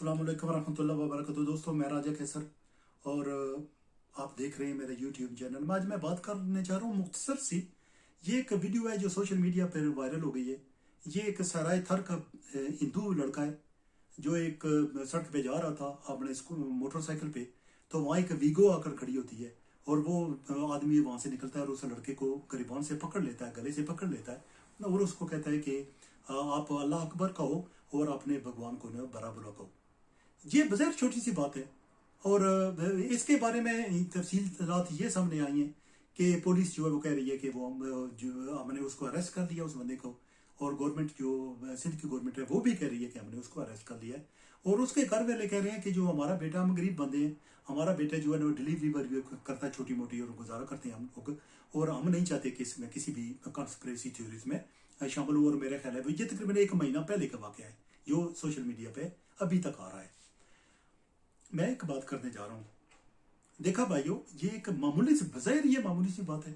अस्सलाम वालेकुम रहमतुल्लाहि व बरकातहू। दोस्तों, मैं राजा कैसर और आप देख रहे हैं मेरा यूट्यूब चैनल में। आज मैं बात करने जा रहा हूँ मुख्तसर सी। ये एक वीडियो है जो सोशल मीडिया पर वायरल हो गई है। ये एक सराय थर का हिंदू लड़का है जो एक सड़क पे जा रहा था अपने मोटरसाइकिल पे। तो वहाँ एक वीगो आकर खड़ी होती है और वो आदमी वहाँ से निकलता है और उस लड़के को गरीबान से पकड़ लेता है, गले से पकड़ लेता है और उसको कहता है कि आप अल्लाह अकबर कहो और अपने भगवान को न बड़ा बुला कहो। ये बज़ैर छोटी सी बात है और इसके बारे में तफसीलात ये सामने आई हैं कि पुलिस जो है वो कह रही है कि वो जो हमने उसको अरेस्ट कर लिया उस बंदे को, और गवर्नमेंट जो सिंध की गवर्नमेंट है वो भी कह रही है कि हमने उसको अरेस्ट कर लिया है। और उसके घर वाले कह रहे हैं कि जो हमारा बेटा, हम गरीब बंदे हैं, हमारा बेटा जो है वो डिलीवरी करता है छोटी मोटी और गुजारा करते हैं हम लोग, और हम नहीं चाहते कि इसमें किसी भी कॉन्स्पिरेसी थ्योरीज में शामिल हो। और मेरा ख्याल है ये तकरीबन 1 महीना पहले का वाक़या है जो सोशल मीडिया पे अभी तक आ रहा है। मैं एक बात करने जा रहा हूँ। देखा भाइयों, ये एक मामूली सी बज़ाहिर ये मामूली सी बात है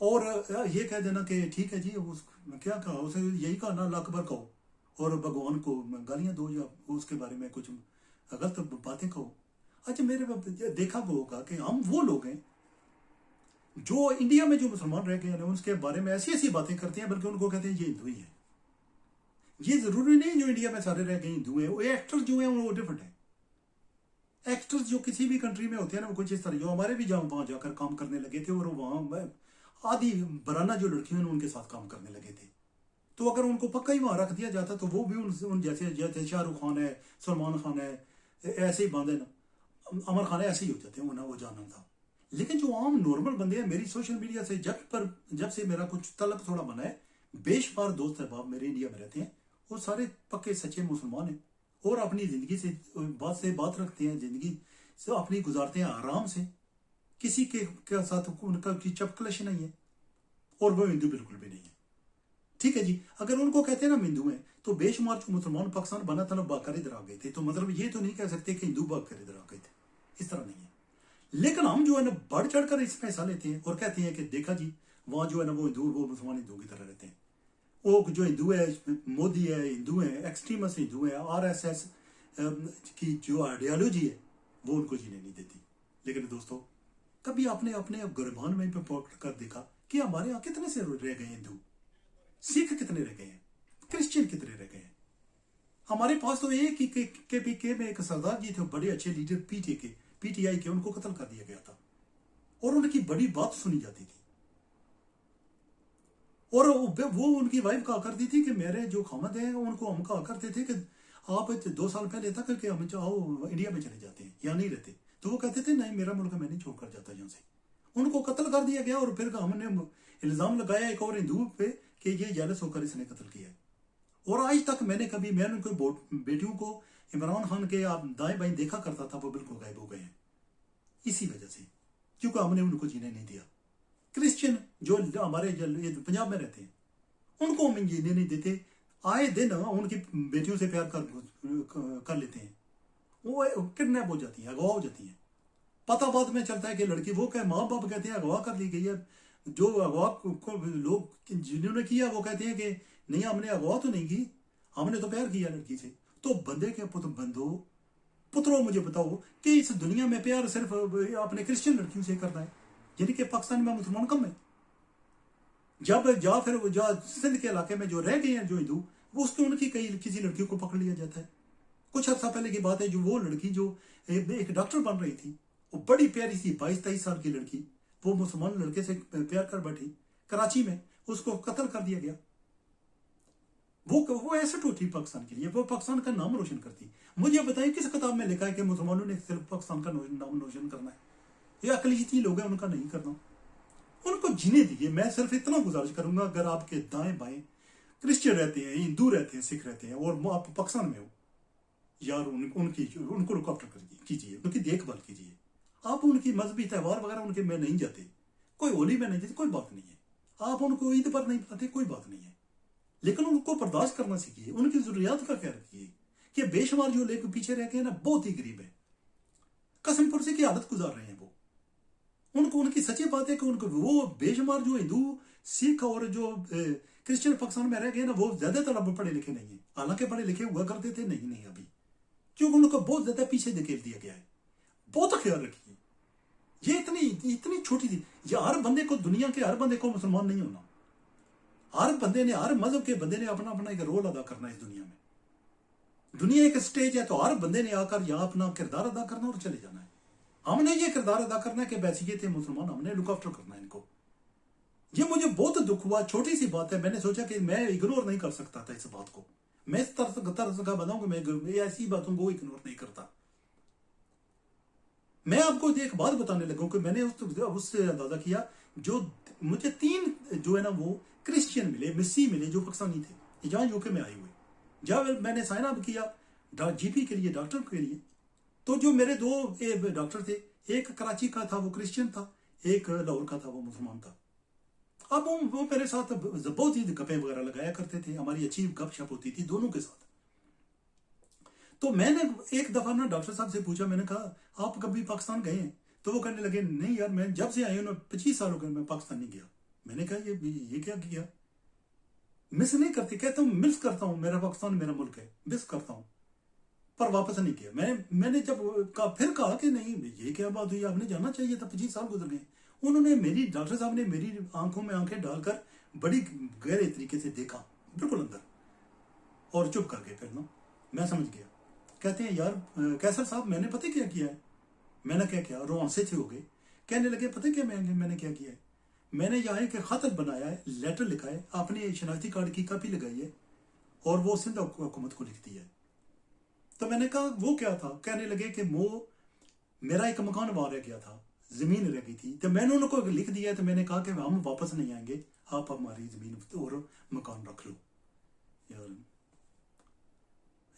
और ये कह देना कि ठीक है जी, क्या कहा उसे, यही कहा ना अल्लाह अकबर कहो और भगवान को गालियां दो या उसके बारे में कुछ गलत बातें कहो। अच्छा, मेरे देखा होगा कि हम वो लोग हैं जो इंडिया में जो मुसलमान रह गए हैं उसके बारे में ऐसी ऐसी बातें करते हैं, बल्कि उनको कहते हैं ये हिंदू ही है। ये जरूरी नहीं जो इंडिया में सारे रह गए हिंदू हैं, वो एक्टर्स जो हैं वो डिफरेंट है। एक्टर्स जो किसी भी कंट्री में होते हैं ना वो कुछ इस तरह, जो हमारे भी जहाँ वहां जाकर काम करने लगे थे और वहां आधी बराना जो लड़कियों ने उनके साथ काम करने लगे थे, तो अगर उनको पक्का ही वहां रख दिया जाता तो वो भी उन जैसे शाहरुख खान है, सलमान खान है, ऐसे ही बांधे ना, अमर खान ऐसे ही हो जाते हैं ना, वो जानना था। लेकिन जो आम नॉर्मल बंदे हैं, मेरी सोशल मीडिया से जब से मेरा कुछ तलब थोड़ा बना है, बेशुमार दोस्त अहबाब मेरे इंडिया में रहते हैं, वो सारे पक्के सच्चे मुसलमान हैं और अपनी जिंदगी से बात रखते हैं, जिंदगी से अपनी गुजारते हैं आराम से, किसी के साथ उनका चपकलश नहीं है और वो हिंदू बिल्कुल भी नहीं है। ठीक है जी, अगर उनको कहते हैं ना हिंदू हैं, तो बेशुमार जो मुसलमान पाकिस्तान बना था ना भागकर इधर आ गए थे, तो मतलब ये तो नहीं कह सकते कि हिंदू भागकर इधर आ गए थे, इस तरह नहीं है। लेकिन हम जो है ना बढ़ चढ़कर इसमें हिस्सा लेते हैं और कहते हैं कि देखा जी वहां जो है ना वो हिंदू, वो मुसलमान हिंदू की तरह रहते हैं, वो जो हिंदू है मोदी है, हिंदू है, एक्सट्रीमिस्ट हिंदू है, RSS की जो आइडियोलॉजी है वो उनको जीने नहीं देती। लेकिन दोस्तों, कभी आपने अपने गुरबान में भी पकड़ कर देखा कि हमारे यहाँ कितने से रह गए हिंदू, सिख कितने रह गए हैं, क्रिश्चियन कितने रह गए हैं। हमारे पास तो एक ही KPK में एक सरदार जी थे, बड़े अच्छे लीडर PTI के, उनको कत्ल कर दिया गया था और उनकी बड़ी बात सुनी जाती थी और वो उनकी वाइफ कहा करती थी कि मेरे जो खामद हैं उनको हम कहा करते थे कि आप 2 साल पहले तक कि हम चाहो इंडिया में चले जाते हैं, यहाँ नहीं रहते, तो वो कहते थे नहीं, मेरा मुल्क मैं नहीं छोड़कर जाता यहाँ से। उनको कत्ल कर दिया गया और फिर हमने इल्जाम लगाया एक और हिंदू पे कि ये जेलस होकर इसने कत्ल किया है। और आज तक मैंने उनके बेटियों को इमरान खान के आप दाएं बाएं देखा करता था, वो बिल्कुल गायब हो गए हैं इसी वजह से, क्योंकि हमने उनको जीने नहीं दिया। क्रिश्चियन जो हमारे पंजाब में रहते हैं उनको हम जीने नहीं देते, आए दिन उनकी बेटियों से प्यार कर लेते हैं, वो किडनैप हो जाती हैं, अगवा हो जाती हैं। पता बाद में चलता है कि लड़की, वो क्या माँ बाप कहते हैं अगवा कर ली गई है, जो अगवा को लोग जिन्होंने किया वो कहते हैं कि नहीं हमने अगवा तो नहीं की, हमने तो प्यार किया लड़की से। तो बंदे के पुत्रों मुझे बताओ कि इस दुनिया में प्यार सिर्फ अपने क्रिश्चियन लड़कियों से करना है, यानी कि पाकिस्तान में मुसलमान कम है। फिर सिंध के इलाके में जो रह गए हैं जो हिंदू, वो उसको उनकी किसी लड़कियों को पकड़ लिया जाता है। कुछ अर्सा पहले की बात है, जो वो लड़की जो एक डॉक्टर बन रही थी, वो बड़ी प्यारी सी 22-23 साल की लड़की, वो मुसलमान लड़के से प्यार कर बैठी कराची में, उसको कत्ल कर दिया गया। वो ऐसे होती पाकिस्तान के लिए, वो पाकिस्तान का नाम रोशन करती। मुझे बताइए किस किताब में लिखा है कि मुसलमानों ने सिर्फ पाकिस्तान का नाम रोशन करना है? ये अकलीती लोग हैं, उनका नहीं करना, उनको जीने दीजिए। मैं सिर्फ इतना गुजारिश करूंगा, अगर आपके दाएं बाएं क्रिश्चियन रहते हैं, हिंदू रहते हैं, सिख रहते हैं और आप पाकिस्तान में हो, यार उनको लुक आफ्टर कीजिए, उनकी देखभाल कीजिए। आप उनकी मजहबी त्यौहार वगैरह उनके में नहीं जाते, कोई होली में नहीं जाते, कोई बात नहीं है, आप उनको ईद पर नहीं बुलाते, कोई बात नहीं है, लेकिन उनको बर्दाश्त करना सीखिए, उनकी जरूरियात का ख्याल रखिए। कि बेशुमार जो लेकर पीछे रह गए ना, बहुत ही गरीब है, कसमपुर से की हालत गुजार रहे हैं वो। उनको उनकी सच्ची बात है कि उनको वो बेशुमार जो हिंदू सिख और जो क्रिश्चियन पाकिस्तान में रह गए ना, वो ज्यादातर अब पढ़े लिखे नहीं है, हालांकि पढ़े लिखे हुआ करते थे, नहीं अभी क्योंकि उनको बहुत ज्यादा पीछे धकेल दिया गया है। बहुत ख्याल रखिए, ये इतनी छोटी थी। ये हर बंदे को, दुनिया के हर बंदे को मुसलमान नहीं होना। हर बंदे ने, हर मजहब के बंदे ने अपना अपना एक रोल अदा करना है इस दुनिया में। दुनिया एक स्टेज है, तो हर बंदे ने आकर यहाँ अपना किरदार अदा करना और चले जाना है। हमने ये किरदार अदा करना है कि वैसे ये थे मुसलमान, हमने लुक आफ्टर करना है इनको। ये मुझे बहुत दुख हुआ, छोटी सी बात है। मैंने सोचा कि मैं इग्नोर नहीं कर सकता था इस बात को। मैं इस तरह का बताऊं कि मैं ऐसी बातों को इग्नोर नहीं करता। मैं आपको एक बात बताने लगा कि मैंने उससे अंदाजा किया, जो मुझे 3 जो है ना वो क्रिश्चियन मिले, मिस्सी मिले, जो पाकिस्तानी थे, जहां यूके में आए हुए। जब मैंने साइन अप किया जीपी के लिए, डॉक्टर के लिए, तो जो मेरे 2 डॉक्टर थे, एक कराची का था वो क्रिश्चियन था, एक लाहौर का था वो मुसलमान था। अब वो मेरे साथ बहुत ही गप्पे वगैरह लगाया करते थे, हमारी अच्छी गपशप होती थी दोनों के साथ। तो मैंने एक दफा ना डॉक्टर साहब से पूछा, मैंने कहा आप कभी पाकिस्तान गए हैं? तो वो कहने लगे नहीं यार, मैं जब से आई हूं 25 साल हो गए मैं पाकिस्तान नहीं गया। मैंने कहा ये क्या किया? मिस नहीं करती? कहता हूँ मिस करता हूँ, मेरा पाकिस्तान मेरा मुल्क है, मिस करता हूँ, पर वापस नहीं किया। मैंने जब फिर कहा कि नहीं ये क्या बात हुई, आपने जाना चाहिए था, 25 साल गुजर गए। उन्होंने डॉक्टर साहब ने मेरी आंखों में आंखें डालकर बड़ी गहरे तरीके से देखा, बिल्कुल अंदर, और चुप कर गए। फिर ना मैं समझ गया। कहते हैं यार कैसर साहब, मैंने पता क्या किया है? मैंने क्या किया? रोन से हो गए। कहने लगे पता क्या मैंने क्या किया है? मैंने यहाँ एक खत बनाया है, लेटर लिखा है, अपने शनाख्ती कार्ड की कॉपी लगाई है और वो सिंध हुकूमत को लिख दिया है। तो मैंने कहा वो क्या था? कहने लगे कि वो मेरा एक मकान वहां रह गया था, जमीन रह गई थी, तो मैंने उनको लिख दिया। तो मैंने कहा कि हम वापस नहीं आएंगे, आप हमारी जमीन और मकान रख लो।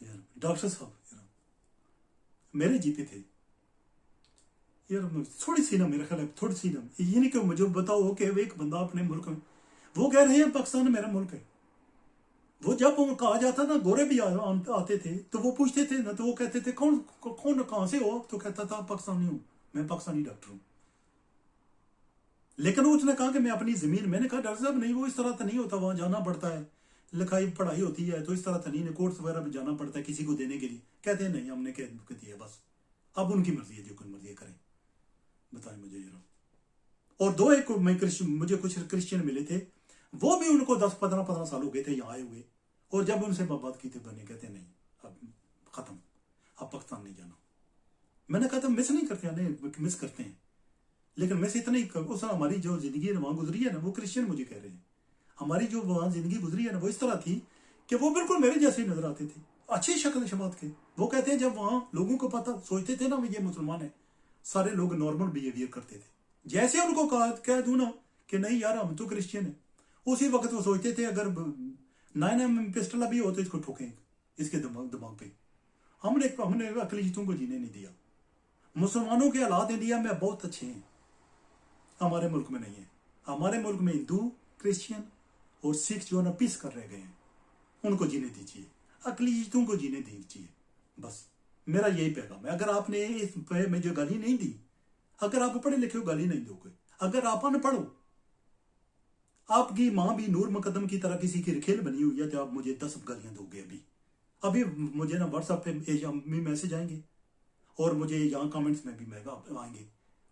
यार डॉक्टर साहब मेरे जीते थे यार, थोड़ी सी ना, मेरा ख्याल है थोड़ी सी ना, ये नहीं कि मुझे बताओ कि एक बंदा अपने मुल्क में, वो कह रहे हैं पाकिस्तान मेरा मुल्क है। वो जब कहा जाता ना गोरे भी आते थे तो वो पूछते थे ना, तो वो कहते थे कौन कहां से हो? तो कहता था पाकिस्तानी हूं, मैं पाकिस्तानी डॉक्टर हूं। लेकिन उसने कहा कि मैं अपनी जमीन, मैंने कहा डॉक्टर साहब नहीं, वो इस तरह तो नहीं होता, वहां जाना पड़ता है, लिखाई पढ़ाई होती है, तो इस तरह तो नहीं, कोर्स वगैरह में जाना पड़ता है किसी को देने के लिए। कहते हैं नहीं, हमने कह दिया बस, अब उनकी मर्जी है, जो कोई मर्जी करें। बताएं मुझे ये। और 2 एक मुझे कुछ क्रिश्चियन मिले थे, वो भी उनको 10-15 साल हो गए थे यहाँ आए हुए, और जब उनसे बात की थी बने, कहते नहीं अब खत्म, अब पाकिस्तान नहीं जाना। मैंने कहा था मिस नहीं करते, नहीं मिस करते हैं, लेकिन मिस इतना ही, उस हमारी जो जिंदगी वहां गुजरी है ना, वो क्रिश्चियन मुझे कह रहे हैं, हमारी जो वहां जिंदगी गुजरी है ना, वो इस तरह थी कि वो बिल्कुल मेरे जैसे ही नजर आते थे, अच्छी शक्ल शबात के। वो कहते हैं जब वहां लोगों को पता सोचते थे ना ये मुसलमान है, सारे लोग नॉर्मल बिहेवियर करते थे। जैसे उनको कह दूं ना कि नहीं यार हम तो क्रिश्चियन है, उसी वक्त वो सोचते थे अगर 9mm पिस्टल अभी हो तो इसको ठोकें, इसके दिमाग पे। हमने अकलीतों को जीने नहीं दिया। मुसलमानों के हालात इंडिया में बहुत अच्छे हैं, हमारे मुल्क में नहीं है। हमारे मुल्क में हिंदू, क्रिश्चियन और सिख जो ना पीस कर रह गए हैं, उनको जीने दीजिए, अकलीतों को जीने दीजिए, बस मेरा यही पैगाम है। अगर आपने इस में जो गाली नहीं दी, अगर आप पढ़े लिखे हो गाली नहीं दोगे, अगर आप अनपढ़ हो, आपकी मां भी नूर मुकद्दम की तरह किसी की खेल बनी हुई है, तो आप मुझे 10 गालियां दोगे। अभी मुझे ना व्हाट्सएप पे मैसेज आएंगे और मुझे यहाँ कमेंट्स में भी आएंगे,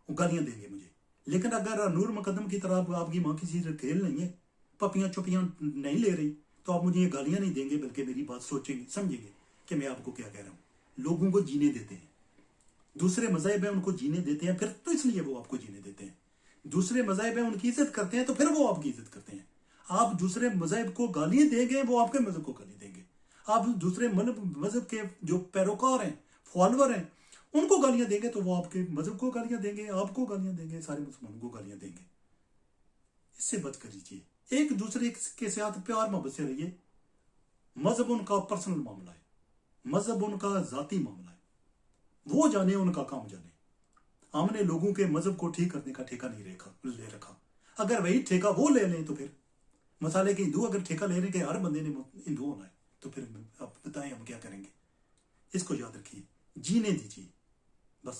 वो गालियां देंगे मुझे। लेकिन अगर नूर मुकद्दम की तरह आपकी माँ किसी से खेल नहीं है, पपियां चुपियां नहीं ले रही, तो आप मुझे ये गालियां नहीं देंगे, बल्कि मेरी बात सोचेंगे, समझेंगे कि मैं आपको क्या कह रहा हूँ। लोगों को जीने देते हैं, दूसरे मज़हब है उनको जीने देते हैं, फिर तो इसलिए वो आपको जीने देते हैं। दूसरे मज़हब है उनकी इज्जत करते हैं, तो फिर वो आपकी इज्जत करते हैं। आप दूसरे मज़हब को गालियां देंगे, वो आपके मज़हब को गाली देंगे। आप दूसरे मज़हब के जो पैरोकार हैं, फॉलोअर हैं, उनको गालियां देंगे, तो वो आपके मज़हब को गालियां देंगे, आपको गालियां देंगे, सारे मुसलमानों को गालियां देंगे। इससे बच कर लीजिए, एक दूसरे के साथ प्यार मोहब्बत से रहिए। मजहब उनका पर्सनल मामला है, मजहब उनका जाती मामला है, वो जाने, उनका काम जाने। हमने लोगों के मजहब को ठीक करने का ठेका नहीं ले रखा। अगर वही ठेका वो ले लें, तो फिर मसाले के हिंदू अगर ठेका ले रहे कि हर बंदे ने हिंदू होना है, तो फिर आप बताएं हम क्या करेंगे। इसको याद रखिए, जीने दीजिए बस।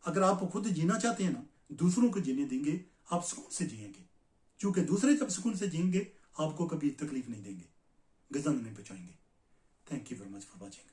अगर आप खुद जीना चाहते हैं ना, दूसरों को जीने देंगे, आप सुकून से जिएंगे, क्योंकि दूसरे जब सुकून से जिएंगे आपको कभी तकलीफ नहीं देंगे, गजन नहीं पहुंचाएंगे। Thank you very much for watching.